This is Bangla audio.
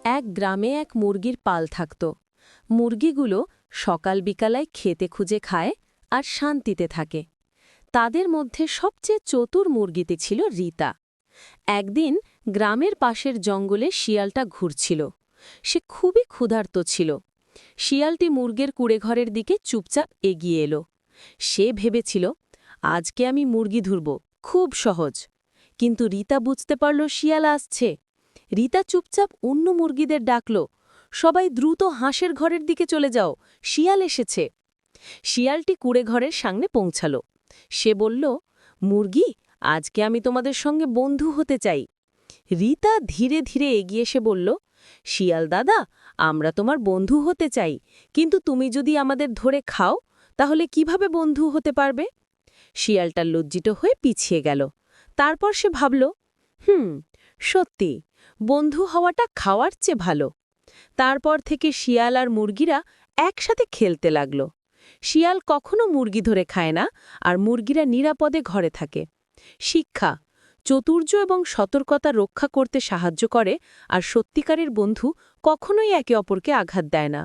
এক গ্রামে এক মুরগির পাল থাকত। মুরগিগুলো সকাল বিকালায় খেতে খুঁজে খায় আর শান্তিতে থাকে। তাদের মধ্যে সবচেয়ে চতুর মুরগিতে ছিল রিতা। একদিন গ্রামের পাশের জঙ্গলে শিয়ালটা ঘুরছিল। সে খুবই ক্ষুধার্ত ছিল। শিয়ালটি মুরগের কুড়েঘরের দিকে চুপচাপ এগিয়ে এলো। সে ভেবেছিল, আজকে আমি মুরগি ধরব, খুব সহজ। কিন্তু রিতা বুঝতে পারল শিয়াল আসছে। রিতা চুপচাপ অন্য মুরগিদের ডাকল, সবাই দ্রুত হাঁসের ঘরের দিকে চলে যাও, শিয়াল এসেছে। শিয়ালটি কুড়েঘরের সামনে পৌঁছাল। সে বলল, মুরগি, আজকে আমি তোমাদের সঙ্গে বন্ধু হতে চাই। রিতা ধীরে ধীরে এগিয়ে এসে বলল, শিয়াল দাদা, আমরা তোমার বন্ধু হতে চাই, কিন্তু তুমি যদি আমাদের ধরে খাও তাহলে কিভাবে বন্ধু হতে পারবে? শিয়ালটা লজ্জিত হয়ে পিছিয়ে গেল। তারপর সে ভাবল, সত্যি, বন্ধু হওয়াটা খাওয়ার চেয়ে ভালো। তারপর থেকে শিয়াল আর মুরগিরা একসাথে খেলতে লাগল। শিয়াল কখনো মুরগি ধরে খায় না, আর মুরগিরা নিরাপদে ঘরে থাকে। শিক্ষা: চতুর্য এবং সতর্কতা রক্ষা করতে সাহায্য করে, আর সত্যিকারের বন্ধু কখনোই একে অপরকে আঘাত দেয় না।